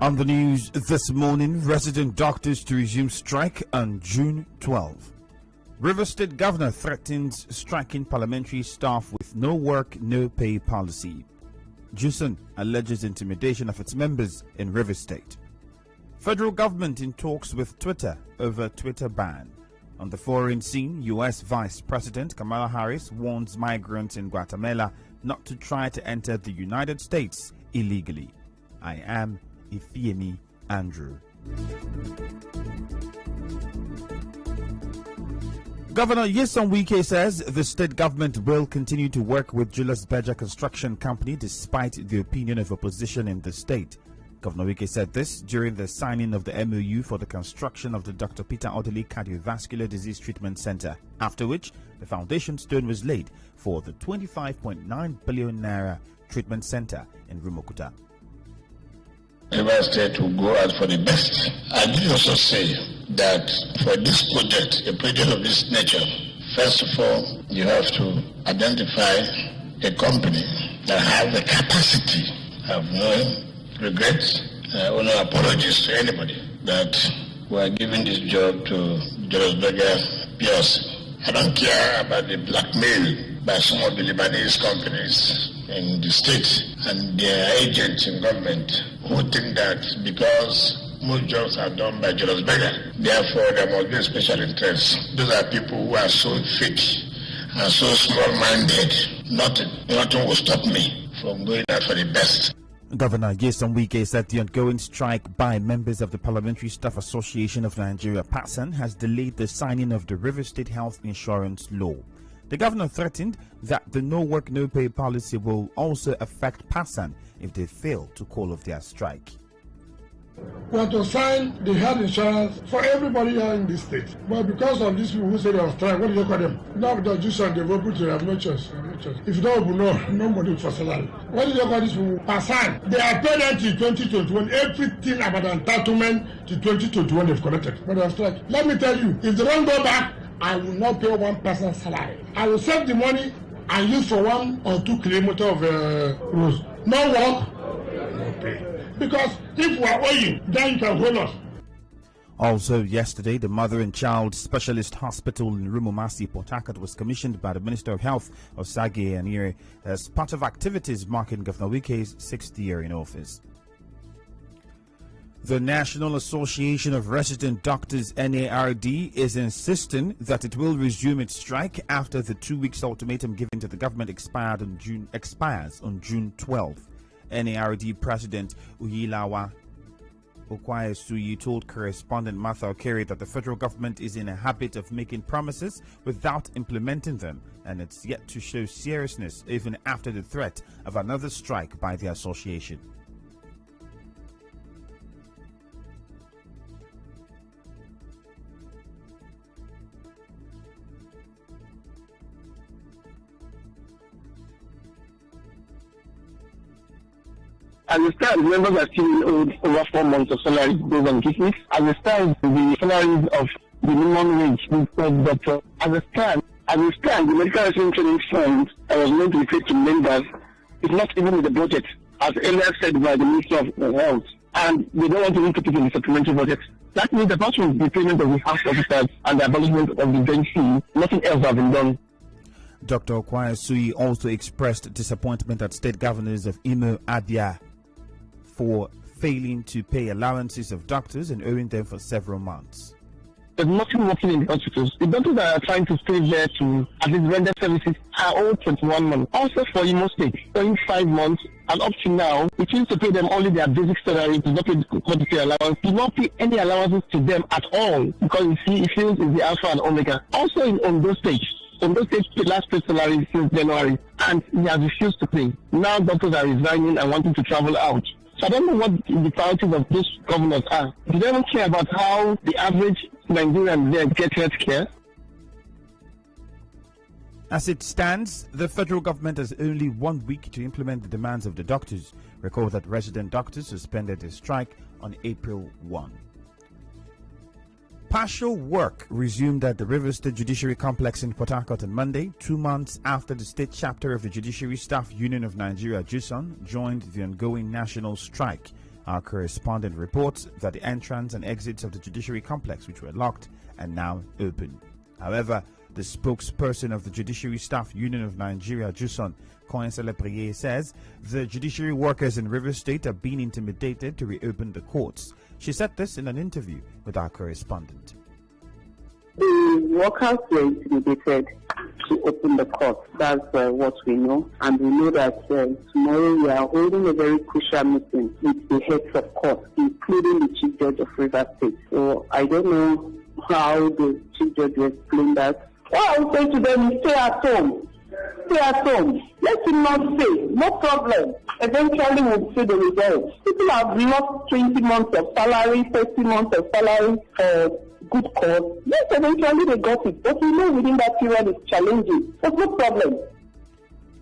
On the news this morning, resident doctors to resume strike on June 12. River State Governor threatens striking parliamentary staff with no work, no pay policy. Juson alleges intimidation of its members in River State. Federal government in talks with Twitter over Twitter ban. On the foreign scene, U.S. Vice President Kamala Harris warns migrants in Guatemala not to try to enter the United States illegally. I am Ifiemi Andrew. Governor Nyesom Wike says the state government will continue to work with Julius Berger Construction Company despite the opinion of opposition in the state. Governor Wike said this during the signing of the MOU for the construction of the Dr. Peter Odili Cardiovascular Disease Treatment Center, after which the foundation stone was laid for the 25.9 billion naira treatment center in Rumuokuta. River State will go out for the best. I did also say that for this project, a project of this nature, first of all, you have to identify a company that has the capacity of no regrets or no apologies to anybody that we are giving this job to Julius Berger PLC. I don't care about the blackmail by some of the Lebanese companies in the state and their agents in government who think that because most jobs are done by Julius Berger, therefore there must be a special interest. Those are people who are so fake and so small-minded. Nothing will stop me from going out for the best. Governor Nyesom Wike said the ongoing strike by members of the Parliamentary Staff Association of Nigeria, PASAN, has delayed the signing of the River State Health Insurance Law. The governor threatened that the no work, no pay policy will also affect PASAN if they fail to call off their strike. We have to sign the health insurance for everybody here in this state. But because of these people who say they are strike, what do you call them? Now the Juson, they've opened to have no choice. If you don't open, no money for salary. What do you call these people? PASAN. They are paid until 2021. Everything about entitlement to 2021 they've collected. But they are strike. Let me tell you, if they don't go back, I will not pay 1 person's salary. I will save the money and use for 1 or 2 kilometers of roads. No work, no pay. Because if we are owing, then you can hold us. Also yesterday, the Mother and Child Specialist Hospital in Rumumasi, Port Harcourt, was commissioned by the Minister of Health, Osage Anire, as part of activities marking Governor Wike's 6th year in office. The National Association of Resident Doctors, NARD, is insisting that it will resume its strike after the 2 weeks ultimatum given to the government expires on June 12th. NARD President Uyilawa Okwuesuyi told correspondent Martha Okere that the federal government is in a habit of making promises without implementing them, and it's yet to show seriousness even after the threat of another strike by the association. As it stands, members are still owed over 4 months of salary based on gig weeks. As it stands, the salaries of the minimum wage doctor. As it stands, the medical resident training fund that was meant to be paid to members is not even in the budget, as earlier said by the Minister of Health. And they don't want to even put it in the supplementary budget. That means apart from the payment of the house officers and the abolishment of the bench fee, nothing else has been done. Dr. Okwuesuyi also expressed disappointment at state governors of Imo, Abia, for failing to pay allowances of doctors and owing them for several months. There's nothing working in the hospitals. The doctors that are trying to stay there to at least render services are all 21 months. Also for Imo State, owing 5 months, and up to now, it seems to pay them only their basic salary, does not pay the quantity allowance, does not pay any allowances to them at all, because you see, it feels it's the alpha and omega. Also in Ondo State, the last paid salary since January, and he has refused to pay. Now doctors are resigning and wanting to travel out. So I don't know what the priorities of those governors are. Do they even care about how the average Nigerian there gets health care? As it stands, the federal government has only 1 week to implement the demands of the doctors. Recall that resident doctors suspended their strike on April 1. Partial work resumed at the River State Judiciary Complex in Port Harcourt on Monday, 2 months after the state chapter of the Judiciary Staff Union of Nigeria, JUSON, joined the ongoing national strike. Our correspondent reports that the entrance and exits of the judiciary complex, which were locked, are now open. However, the spokesperson of the Judiciary Staff Union of Nigeria, JUSON, Coinsele Priye, says the judiciary workers in Rivers State are being intimidated to reopen the courts. She said this in an interview with our correspondent. The workers were intimidated to open the court. That's what we know. And we know that tomorrow we are holding a very crucial meeting with the heads of court, including the Chief Judge of Rivers State. So I don't know how the Chief Judge will explain that. What I will say to them is stay at home. Stay at home. Let him not say. No problem. Eventually we'll see the results. People have lost 20 months of salary, 30 months of salary for good cause. Yes, eventually they got it. But we know within that period it's challenging. There's no problem.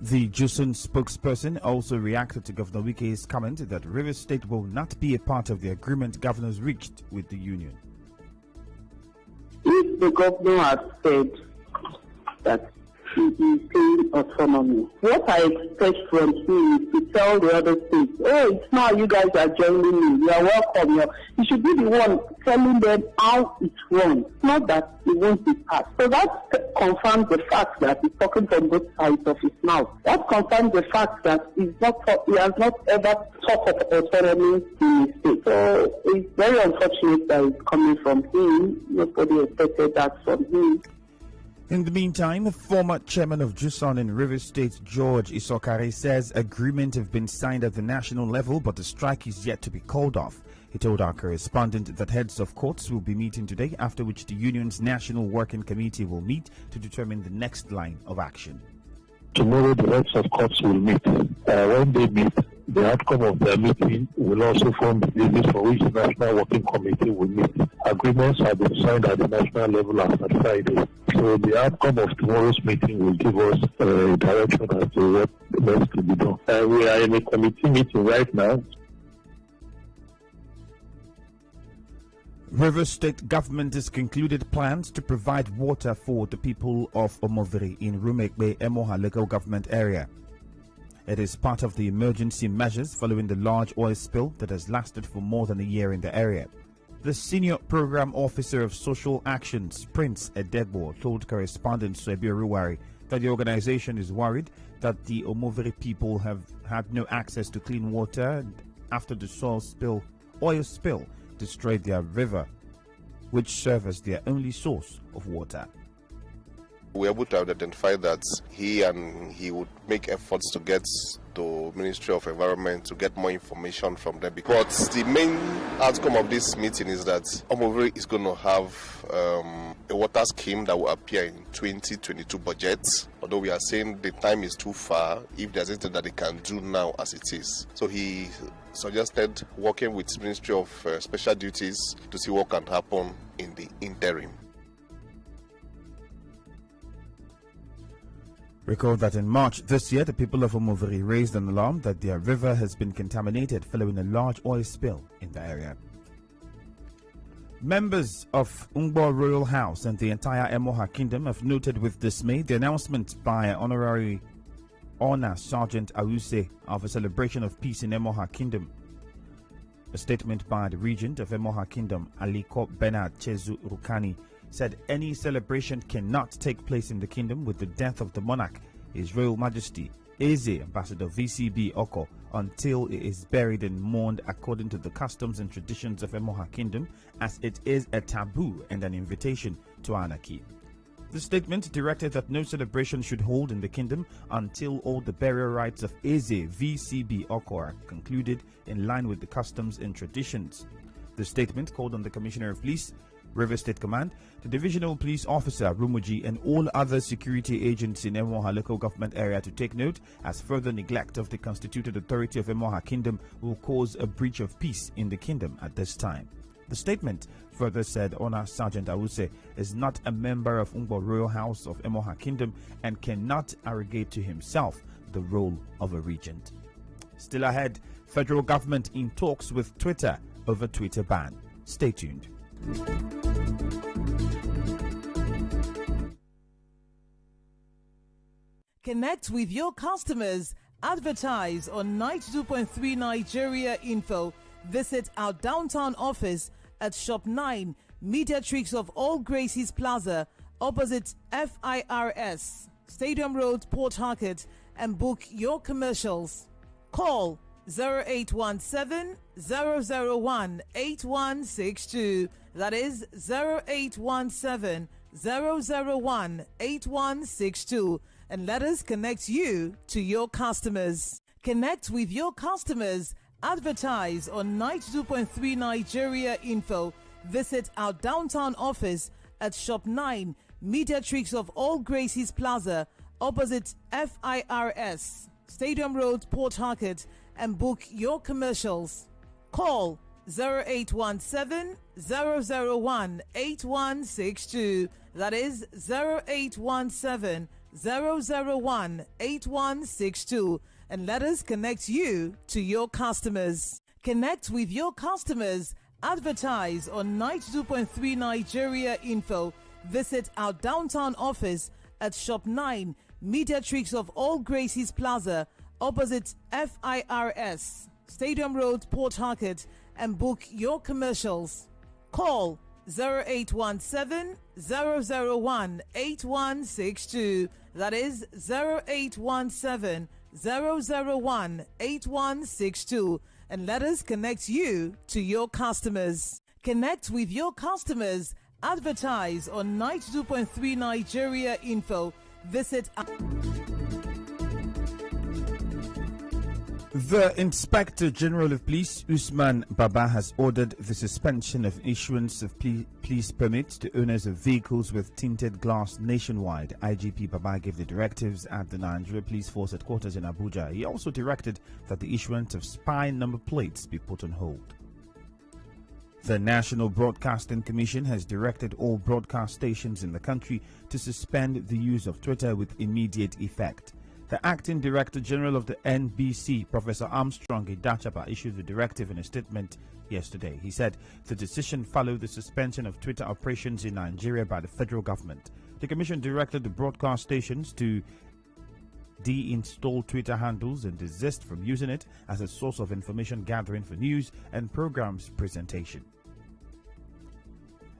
The JUSON spokesperson also reacted to Governor Wike's comment that Rivers State will not be a part of the agreement governors reached with the union. If the governor had said that he is saying autonomy, what I expect from him is to tell the other states, oh, it's not you guys are joining me, you are welcome. You should be the one telling them how it's wrong, not that it won't be passed. So that confirms the fact that he's talking from both sides of his mouth. That confirms the fact that he has not ever talked of autonomy in his state. So it's very unfortunate that it's coming from him. Nobody expected that from him. In the meantime, the former chairman of JUSON in Rivers State, George Isokare, says agreement have been signed at the national level, but the strike is yet to be called off. He told our correspondent that heads of courts will be meeting today, after which the union's National Working Committee will meet to determine the next line of action. Tomorrow the heads of courts will meet. When they meet, the outcome of their meeting will also form the basis for which the National Working Committee will meet. Agreements have been signed at the national level as of Friday. So the outcome of tomorrow's meeting will give us a direction as to what needs to be done. We are in a committee meeting right now. Rivers State government has concluded plans to provide water for the people of Omoviri in Rumekbe, Emoha local government area. It is part of the emergency measures following the large oil spill that has lasted for more than a year in the area. The senior program officer of social actions, Prince Edegbo, told correspondent Swebi Ruwari that the organization is worried that the Omoviri people have had no access to clean water after the oil spill destroyed their river, which serves as their only source of water. We were able to identify that he would make efforts to get to Ministry of Environment to get more information from them. But the main outcome of this meeting is that Omoviri is going to have a water scheme that will appear in 2022 budget. Although we are saying the time is too far, if there's anything that they can do now as it is. So he suggested working with Ministry of Special Duties to see what can happen in the interim. Recall that in March this year, the people of Omoviri raised an alarm that their river has been contaminated following a large oil spill in the area. Members of Ungbo Royal House and the entire Emoha Kingdom have noted with dismay the announcement by Honorary Honor Sergeant Awuse of a celebration of peace in Emoha Kingdom. A statement by the Regent of Emoha Kingdom, Aliko Bernard Chezu Rukani, said any celebration cannot take place in the kingdom with the death of the monarch, His Royal Majesty Eze Ambassador VCB Oko, until it is buried and mourned according to the customs and traditions of Emoha Kingdom, as it is a taboo and an invitation to anarchy. The statement directed that no celebration should hold in the kingdom until all the burial rites of Eze VCB Oko are concluded in line with the customs and traditions. The statement called on the Commissioner of Police, River State Command, the Divisional Police Officer Rumuji, and all other security agents in Emoha local government area to take note, as further neglect of the constituted authority of Emoha Kingdom will cause a breach of peace in the kingdom at this time. The statement further said Honor Sergeant Awuse is not a member of Ungbo Royal House of Emoha Kingdom and cannot arrogate to himself the role of a regent. Still ahead, federal government in talks with Twitter over Twitter ban. Stay tuned. Connect with your customers. Advertise on 92.3 Nigeria Info Visit our downtown office at Shop 9, Mediatrix of All Gracies Plaza, opposite FIRS, Stadium Road, Port Harcourt, and book your commercials. Call 0817 001 8162. That is 0817 001 8162. And let us connect you to your customers. Connect with your customers. Advertise on 92.3 Nigeria Info. Visit our downtown office at Shop 9, Mediatrix of All Gracies Plaza, opposite FIRS, Stadium Road, Port Harcourt, and book your commercials. Call 0817 001 8162. That is 0817 001 8162. And let us connect you to your customers. Connect with your customers. Advertise on 92.3 Nigeria Info. Visit our downtown office at Shop 9, Mediatrix of All Gracies Plaza, opposite FIRS, Stadium Road, Port Harcourt, and book your commercials. Call 0817 001 8162. That is 0817 001 8162. And let us connect you to your customers. Connect with your customers. Advertise on 92.3 Nigeria Info. Visit The Inspector General of Police, Usman Baba, has ordered the suspension of issuance of police permits to owners of vehicles with tinted glass nationwide. IGP Baba gave the directives at the Nigeria Police Force headquarters in Abuja. He also directed that the issuance of spy number plates be put on hold. The National Broadcasting Commission has directed all broadcast stations in the country to suspend the use of Twitter with immediate effect. The Acting Director General of the NBC, Professor Armstrong Idachapa, issued the directive in a statement yesterday. He said the decision followed the suspension of Twitter operations in Nigeria by the federal government. The Commission directed the broadcast stations to deinstall Twitter handles and desist from using it as a source of information gathering for news and programs presentation.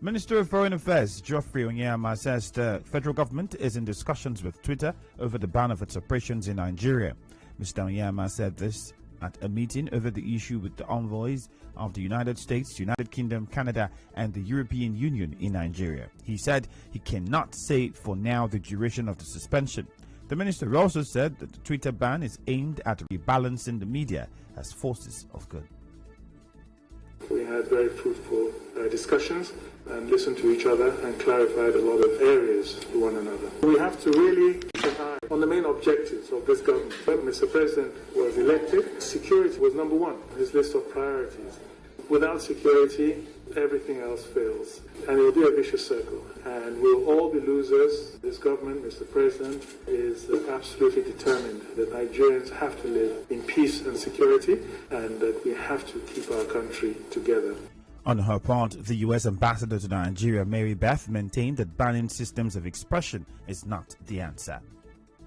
Minister of Foreign Affairs Geoffrey Onyema says the federal government is in discussions with Twitter over the ban of its operations in Nigeria. Mr. Onyema said this at a meeting over the issue with the envoys of the United States, United Kingdom, Canada, and the European Union in Nigeria. He said he cannot say for now the duration of the suspension. The minister also said that the Twitter ban is aimed at rebalancing the media as forces of good. We had very fruitful discussions and listened to each other and clarified a lot of areas to one another. We have to really keep an eye on the main objectives of this government. When Mr. President was elected, security was number one on his list of priorities. Without security, everything else fails. And it will be a vicious circle. And we'll all be losers. This government, Mr. President, is absolutely determined that Nigerians have to live in peace and security, and that we have to keep our country together. On her part, the U.S. ambassador to Nigeria, Mary Beth, maintained that banning systems of expression is not the answer.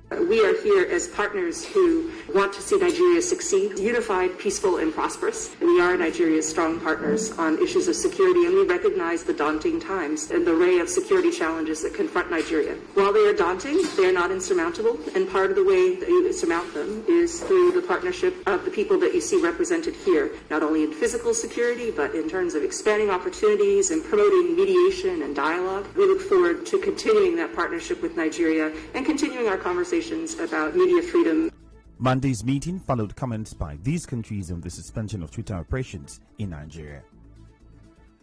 We are here as partners who want to see Nigeria succeed, unified, peaceful, and prosperous. We are Nigeria's strong partners on issues of security, and we recognize the daunting times and the array of security challenges that confront Nigeria. While they are daunting, they are not insurmountable, and part of the way that you surmount them is through the partnership of the people that you see represented here, not only in physical security, but in terms of expanding opportunities and promoting mediation and dialogue. We look forward to continuing that partnership with Nigeria and continuing our conversation about media freedom. Monday's meeting followed comments by these countries on the suspension of Twitter operations in Nigeria.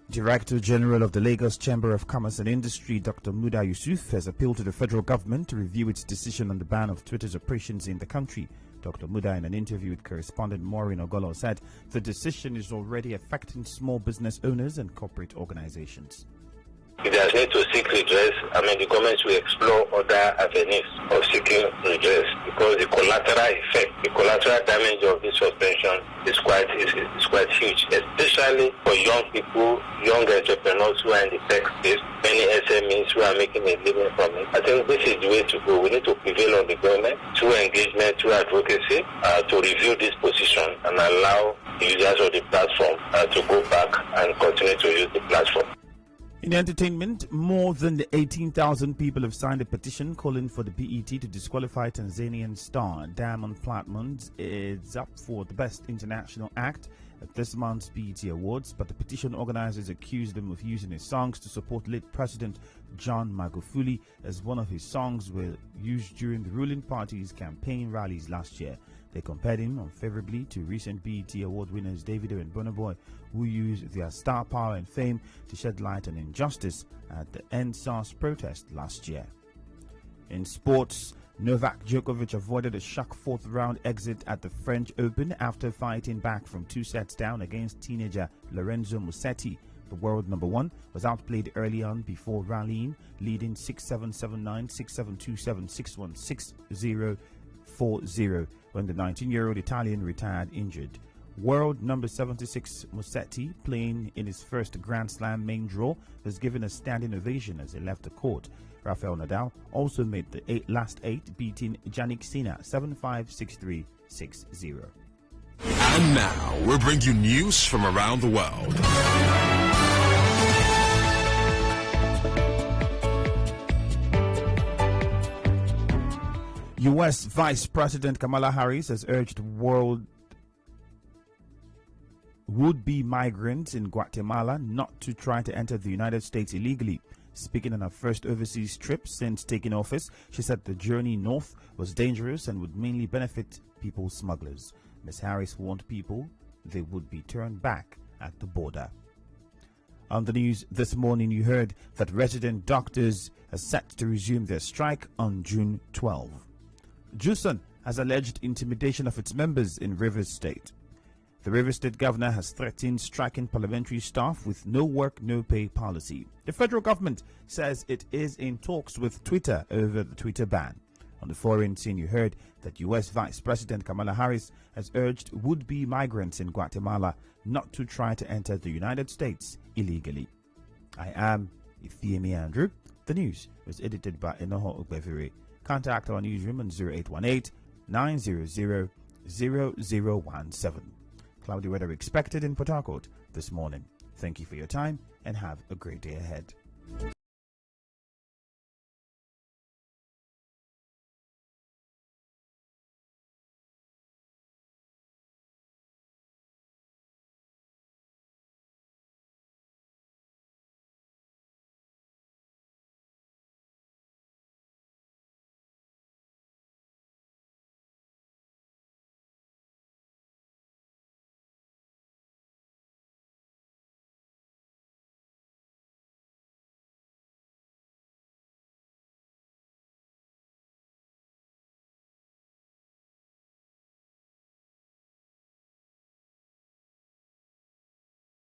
Director General of the Lagos Chamber of Commerce and Industry, Dr. Muda Yusuf, has appealed to the federal government to review its decision on the ban of Twitter's operations in the country. Dr. Muda, in an interview with correspondent Maureen Ogolo, said the decision is already affecting small business owners and corporate organizations. If there's need to seek redress, the government will explore other avenues of seeking redress, because the collateral effect, the collateral damage of this suspension is quite huge, especially for young people, young entrepreneurs who are in the tech space, many SMEs who are making a living from it. I think this is the way to go. We need to prevail on the government through engagement, through advocacy, to review this position and allow users of the platform to go back and continue to use the platform. In entertainment, more than 18,000 people have signed a petition calling for the BET to disqualify Tanzanian star Diamond Platnumz. It's up for the Best International Act at this month's BET Awards, but the petition organizers accused them of using his songs to support late President John Magufuli, as one of his songs were used during the ruling party's campaign rallies last year. They compared him unfavorably to recent BET Award winners Davido and Burna Boy, who used their star power and fame to shed light on injustice at the EndSARS protest last year. In sports, Novak Djokovic avoided a shock fourth-round exit at the French Open after fighting back from 2 sets down against teenager Lorenzo Musetti. The world number one was outplayed early on before rallying, leading 6-7, 7-9, 6-7, 2-7, 6-1, 6-0, 4-0 when the 19-year-old Italian retired injured. World number 76 Musetti, playing in his first Grand Slam main draw, was given a standing ovation as he left the court. Rafael Nadal also made the last 8, beating Jannik Sinner 7-5, 6-3, 6-0. And now we'll bring you news from around the world. U.S. Vice President Kamala Harris has urged would-be migrants in Guatemala not to try to enter the United States illegally. Speaking on her first overseas trip since taking office, she said the journey north was dangerous and would mainly benefit people smugglers. Ms. Harris warned people they would be turned back at the border. On the news this morning, you heard that resident doctors are set to resume their strike on June 12. Juson has alleged intimidation of its members in Rivers State. The Rivers State governor has threatened striking parliamentary staff with no work, no pay policy. The federal government says it is in talks with Twitter over the Twitter ban. On the foreign scene, you heard that U.S. Vice President Kamala Harris has urged would-be migrants in Guatemala not to try to enter the United States illegally. I am Ifiemi Andrew. The news was edited by Enoho Ogbevere. Contact our newsroom on 0818-900-0017. Cloudy weather expected in Port Harcourt this morning. Thank you for your time and have a great day ahead.